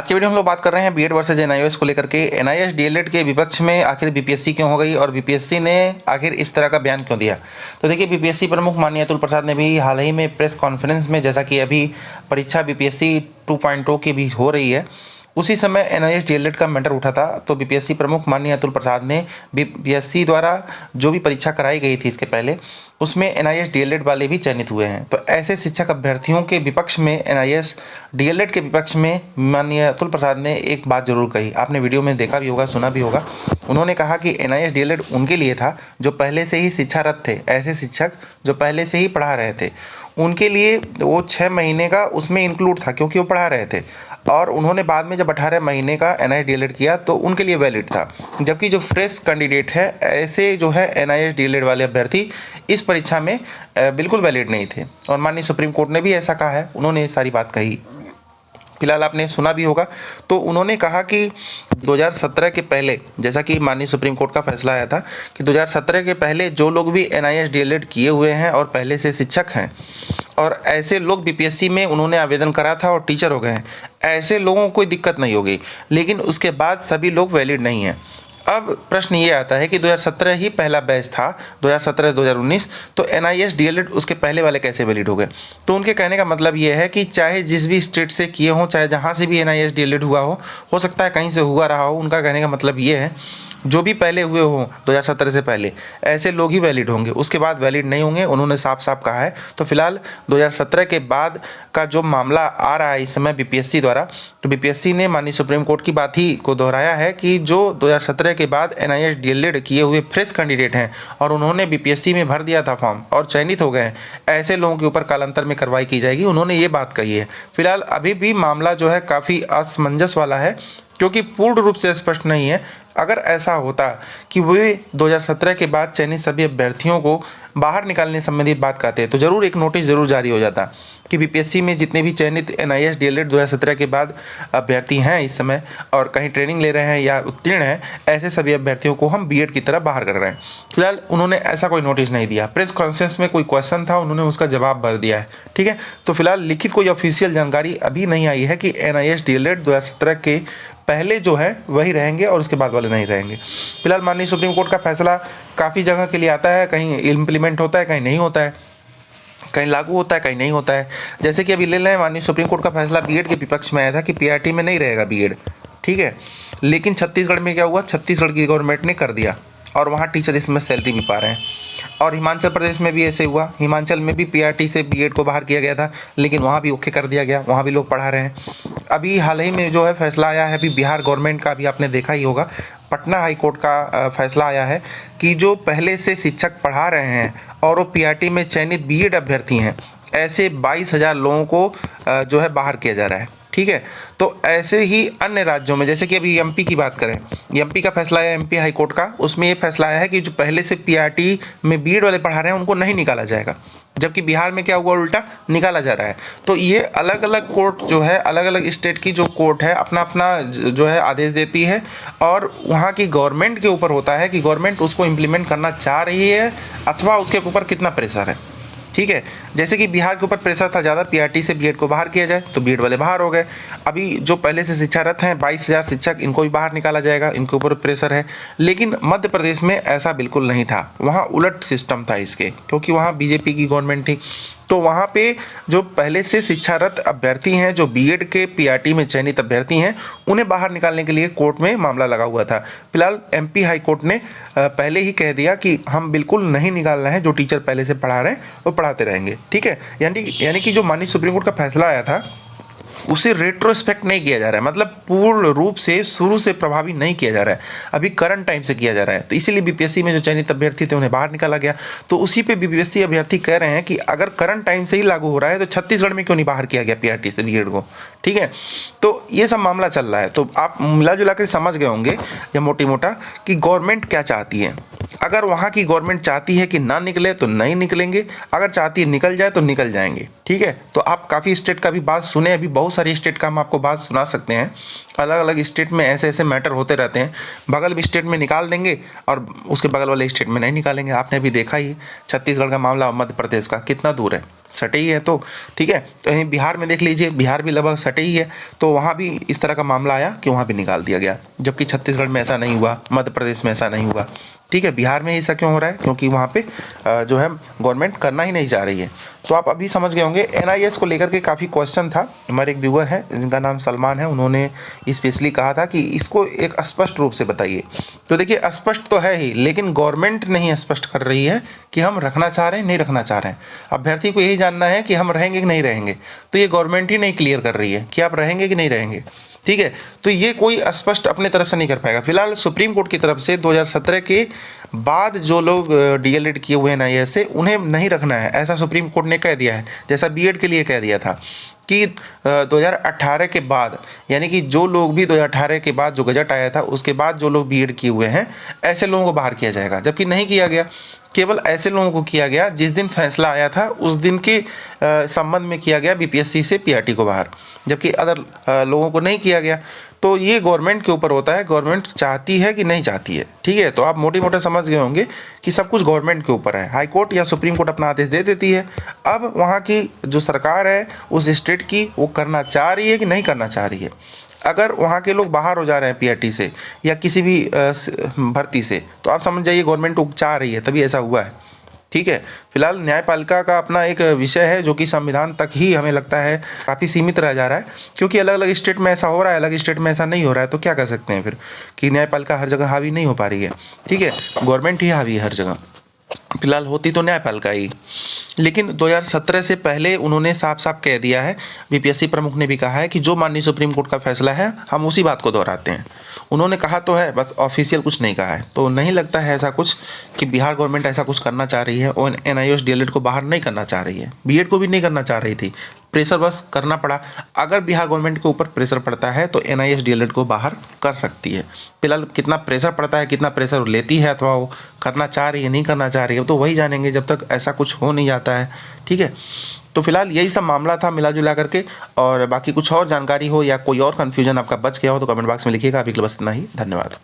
आज की वीडियो में हम लोग बात कर रहे हैं बीएड वर्सेज एनआईओएस को लेकर के। एनआईएस डीएलएड के विपक्ष में आखिर बीपीएससी क्यों हो गई और बीपीएससी ने आखिर इस तरह का बयान क्यों दिया। तो देखिए, बीपीएससी प्रमुख माननीय अतुल प्रसाद ने भी हाल ही में प्रेस कॉन्फ्रेंस में, जैसा कि अभी परीक्षा बीपीएससी 2.0 की भी हो रही है, उसी समय एनआईएस डीएलएड का मैटर उठा था। तो बीपीएससी प्रमुख माननीय अतुल प्रसाद ने बीपीएससी द्वारा जो भी परीक्षा कराई गई थी इसके पहले, उसमें एनआईएस डीएलएड वाले भी चयनित हुए हैं। तो ऐसे शिक्षक अभ्यर्थियों के विपक्ष में, एनआईएस डीएलएड के विपक्ष में माननीय अतुल प्रसाद ने एक बात जरूर कही। आपने वीडियो में देखा भी होगा, सुना भी होगा। उन्होंने कहा कि एनआईएस डीएलएड उनके लिए था जो पहले से ही शिक्षारत थे। ऐसे शिक्षक जो पहले से ही पढ़ा रहे थे, उनके लिए वो 6 महीने का उसमें इंक्लूड था, क्योंकि वो पढ़ा रहे थे। और उन्होंने बाद में जब 18 महीने का एनआईएस डीएलएड किया तो उनके लिए वैलिड था। जबकि जो फ्रेश कैंडिडेट है, ऐसे जो है एनआईएस डीएलएड वाले अभ्यर्थी इस परीक्षा में बिल्कुल वैलिड नहीं थे। और माननीय सुप्रीम कोर्ट ने भी ऐसा कहा है, उन्होंने ये सारी बात कही। फिलहाल आपने सुना भी होगा। तो उन्होंने कहा कि 2017 के पहले, जैसा कि माननीय सुप्रीम कोर्ट का फैसला आया था कि 2017 के पहले जो लोग भी एनआईएस डीएलएड किए हुए हैं और पहले से शिक्षक हैं और ऐसे लोग बीपीएससी में उन्होंने आवेदन करा था और टीचर हो गए हैं, ऐसे लोगों को कोई दिक्कत नहीं होगी। लेकिन उसके बाद सभी लोग वैलिड नहीं हैं। अब प्रश्न ये आता है कि 2017 ही पहला बैच था, 2017-2019, तो एनआईएस डीएलएड उसके पहले वाले कैसे वैलिड हो गए। तो उनके कहने का मतलब ये है कि चाहे जिस भी स्टेट से किए हों, चाहे जहाँ से भी एनआईएस डीएलएड हुआ हो सकता है कहीं से हुआ रहा हो। उनका कहने का मतलब ये है जो भी पहले हुए हों 2017 से पहले, ऐसे लोग ही वैलिड होंगे, उसके बाद वैलिड नहीं होंगे। उन्होंने साफ साफ कहा है। तो फिलहाल 2017 के बाद का जो मामला आ रहा है इस समय बीपीएससी द्वारा, तो बीपीएससी ने माननीय सुप्रीम कोर्ट की बात ही को दोहराया है कि जो 2017 के बाद एनआईएस डीएलएड किए हुए फ्रेश कैंडिडेट हैं और उन्होंने बीपीएससी में भर दिया था फॉर्म और चयनित हो गए हैं, ऐसे लोगों के ऊपर कालांतर में कार्रवाई की जाएगी। उन्होंने ये बात कही है। फिलहाल अभी भी मामला जो है काफ़ी असमंजस वाला है, क्योंकि पूर्ण रूप से स्पष्ट नहीं है। अगर ऐसा होता कि वे 2017 के बाद चयनित सभी अभ्यर्थियों को बाहर निकालने संबंधी बात कहते हैं, तो जरूर एक नोटिस जरूर जारी हो जाता कि बीपीएससी में जितने भी चयनित एनआईएस डीएलएड 2017 के बाद अभ्यर्थी हैं इस समय और कहीं ट्रेनिंग ले रहे हैं या उत्तीर्ण हैं, ऐसे सभी अभ्यर्थियों को हम बीएड की तरफ बाहर कर रहे हैं। फिलहाल उन्होंने ऐसा कोई नोटिस नहीं दिया। प्रेस कॉन्फ्रेंस में कोई क्वेश्चन था, उन्होंने उसका जवाब भर दिया है। ठीक है, तो फिलहाल लिखित कोई ऑफिशियल जानकारी अभी नहीं आई है कि एनआईएस डीएलएड 2017 के पहले जो है वही रहेंगे और उसके बाद वाले नहीं रहेंगे। फिलहाल माननीय सुप्रीम कोर्ट का फैसला काफ़ी जगह के लिए आता है, कहीं इम्प्लीमेंट होता है, कहीं नहीं होता है, कहीं लागू होता है, कहीं नहीं होता है। जैसे कि अभी ले लें, माननीय सुप्रीम कोर्ट का फैसला बीएड के विपक्ष में आया था कि पीआरटी में नहीं रहेगा बीएड, ठीक है। लेकिन छत्तीसगढ़ में क्या हुआ, छत्तीसगढ़ की गवर्नमेंट ने कर दिया और वहाँ टीचर इसमें सैलरी भी पा रहे हैं। और हिमाचल प्रदेश में भी ऐसे हुआ। हिमाचल में भी पीआरटी से बीएड को बाहर किया गया था, लेकिन वहाँ भी ओके कर दिया गया, वहाँ भी लोग पढ़ा रहे हैं। अभी हाल ही में जो है फैसला आया है, अभी बिहार गवर्नमेंट का भी आपने देखा ही होगा, पटना हाई कोर्ट का फैसला आया है कि जो पहले से शिक्षक पढ़ा रहे हैं और वो पीआरटी में चयनित बीएड अभ्यर्थी हैं, ऐसे 22,000 लोगों को जो है बाहर किया जा रहा है। ठीक है, तो ऐसे ही अन्य राज्यों में, जैसे कि अभी एमपी की बात करें, एमपी का फैसला आया एमपी हाई कोर्ट का, उसमें ये फैसला आया है कि जो पहले से पीआरटी में बीएड वाले पढ़ा रहे हैं उनको नहीं निकाला जाएगा। जबकि बिहार में क्या हुआ, उल्टा निकाला जा रहा है। तो ये अलग अलग कोर्ट जो है, अलग अलग स्टेट की जो कोर्ट है अपना अपना जो है आदेश देती है और वहाँ की गवर्नमेंट के ऊपर होता है कि गवर्नमेंट उसको इम्प्लीमेंट करना चाह रही है अथवा उसके ऊपर कितना प्रेशर है। ठीक है, जैसे कि बिहार के ऊपर प्रेशर था ज़्यादा, पीआरटी से बीएड को बाहर किया जाए, तो बीएड वाले बाहर हो गए। अभी जो पहले से शिक्षारत हैं 22,000 शिक्षक, इनको भी बाहर निकाला जाएगा, इनके ऊपर प्रेशर है। लेकिन मध्य प्रदेश में ऐसा बिल्कुल नहीं था, वहाँ उलट सिस्टम था इसके, क्योंकि वहाँ बीजेपी की गवर्नमेंट थी। तो वहाँ पे जो पहले से शिक्षारत अभ्यर्थी हैं, जो बीएड के पीआरटी में चयनित अभ्यर्थी हैं, उन्हें बाहर निकालने के लिए कोर्ट में मामला लगा हुआ था। फिलहाल एमपी हाई कोर्ट ने पहले ही कह दिया कि हम बिल्कुल नहीं निकाल रहे हैं, जो टीचर पहले से पढ़ा रहे हैं वो पढ़ाते रहेंगे। ठीक है, यानी कि जो माननीय सुप्रीम कोर्ट का फैसला आया था उसे रेट्रोस्पेक्ट नहीं किया जा रहा है, मतलब पूर्ण रूप से शुरू से प्रभावी नहीं किया जा रहा है, अभी करंट टाइम से किया जा रहा है। तो इसीलिए बीपीएससी में जो चयनित अभ्यर्थी थे उन्हें बाहर निकाला गया। तो उसी पे बीपीएससी अभ्यर्थी कह रहे हैं कि अगर करंट टाइम से ही लागू हो रहा है तो छत्तीसगढ़ में क्यों नहीं बाहर किया गया पीआरटी से बीएड को। ठीक है, तो ये सब मामला चल रहा है। तो आप मिला जुला कर समझ गए होंगे या मोटी मोटा कि गवर्नमेंट क्या चाहती है। अगर वहाँ की गवर्नमेंट चाहती है कि ना निकले तो नहीं निकलेंगे, अगर चाहती है निकल जाए तो निकल जाएंगे। ठीक है, तो आप काफ़ी स्टेट का भी बात सुने, अभी बहुत सारी स्टेट का हम आपको बात सुना सकते हैं। अलग अलग स्टेट में ऐसे ऐसे मैटर होते रहते हैं, बगल भी स्टेट में निकाल देंगे और उसके बगल वाले स्टेट में नहीं निकालेंगे। आपने भी देखा ही छत्तीसगढ़ का मामला, मध्य प्रदेश का कितना दूर है, सटे ही है। तो ठीक है, तो यहीं बिहार में देख लीजिए, बिहार भी लगभग सटे सटे ही है, तो वहाँ भी इस तरह का मामला आया कि वहाँ भी निकाल दिया गया, जबकि छत्तीसगढ़ में ऐसा नहीं हुआ, मध्य प्रदेश में ऐसा नहीं हुआ। ठीक है, बिहार में ऐसा क्यों हो रहा है? क्योंकि वहाँ पे जो है गवर्नमेंट करना ही नहीं चाह रही है। तो आप अभी समझ गए होंगे NIS को लेकर के काफ़ी क्वेश्चन था। हमारे एक व्यूअर हैं जिनका नाम सलमान है, उन्होंने स्पेशली कहा था कि इसको एक स्पष्ट रूप से बताइए। तो देखिए, स्पष्ट तो है ही, लेकिन गवर्नमेंट नहीं स्पष्ट कर रही है कि हम रखना चाह रहे हैं नहीं रखना चाह रहे हैं। अभ्यर्थी को यही जानना है कि हम रहेंगे कि नहीं रहेंगे, तो ये गवर्नमेंट ही नहीं क्लियर कर रही है कि आप रहेंगे कि नहीं रहेंगे। ठीक है, तो ये कोई स्पष्ट अपने तरफ से नहीं कर पाएगा। फिलहाल सुप्रीम कोर्ट की तरफ से 2017 के बाद जो लोग DLED किए हुए हैं NIS से, उन्हें नहीं रखना है, ऐसा सुप्रीम कोर्ट ने कह दिया है। जैसा B.Ed के लिए कह दिया था कि 2018 के बाद, यानी कि जो लोग भी 2018 के बाद जो गजट आया था उसके बाद जो लोग B.Ed किए हुए हैं, ऐसे लोगों को बाहर किया जाएगा। जबकि नहीं किया गया, केवल ऐसे लोगों को किया गया जिस दिन फैसला आया था उस दिन के संबंध में किया गया BPSC से PRT को बाहर, जबकि अदर लोगों को नहीं किया गया। तो ये गवर्नमेंट के ऊपर होता है, गवर्नमेंट चाहती है कि नहीं चाहती है। ठीक है, तो आप मोटे मोटे समझ गए होंगे कि सब कुछ गवर्नमेंट के ऊपर है। हाई कोर्ट या सुप्रीम कोर्ट अपना आदेश दे देती है, अब वहाँ की जो सरकार है उस स्टेट की, वो करना चाह रही है कि नहीं करना चाह रही है। अगर वहाँ के लोग बाहर हो जा रहे हैं PRT से या किसी भी भर्ती से, तो आप समझ जाइए गवर्नमेंट को चाह रही है, तभी ऐसा हुआ है। ठीक है, फिलहाल न्यायपालिका का अपना एक विषय है जो कि संविधान तक ही हमें लगता है काफ़ी सीमित रह जा रहा है, क्योंकि अलग अलग स्टेट में ऐसा हो रहा है, अलग स्टेट में ऐसा नहीं हो रहा है। तो क्या कर सकते हैं फिर कि न्यायपालिका हर जगह हावी नहीं हो पा रही है। ठीक है, गवर्नमेंट ही हावी है हर जगह, फिलहाल होती तो न्यायपालिका ही। लेकिन 2017 से पहले उन्होंने साफ साफ कह दिया है, BPSC प्रमुख ने भी कहा है कि जो माननीय सुप्रीम कोर्ट का फैसला है हम उसी बात को दोहराते हैं। उन्होंने कहा तो है, बस ऑफिशियल कुछ नहीं कहा है। तो नहीं लगता है ऐसा कुछ कि बिहार गवर्नमेंट ऐसा कुछ करना चाह रही है और NIOS DLED को बाहर नहीं करना चाह रही है, B.Ed को भी नहीं करना चाह रही थी, प्रेशर बस करना पड़ा। अगर बिहार गवर्नमेंट के ऊपर प्रेशर पड़ता है तो NIS DLED को बाहर कर सकती है। फिलहाल कितना प्रेशर पड़ता है, कितना प्रेशर लेती है, अथवा वो करना चाह रही है नहीं करना चाह रही है, तो वही जानेंगे जब तक ऐसा कुछ हो नहीं जाता है। ठीक है, तो फिलहाल यही सब मामला था मिला जुला करके। और बाकी कुछ और जानकारी हो या कोई और कन्फ्यूजन आपका बच गया हो तो कमेंट बॉक्स में लिखिएगा। अभी के लिए बस इतना ही, धन्यवाद।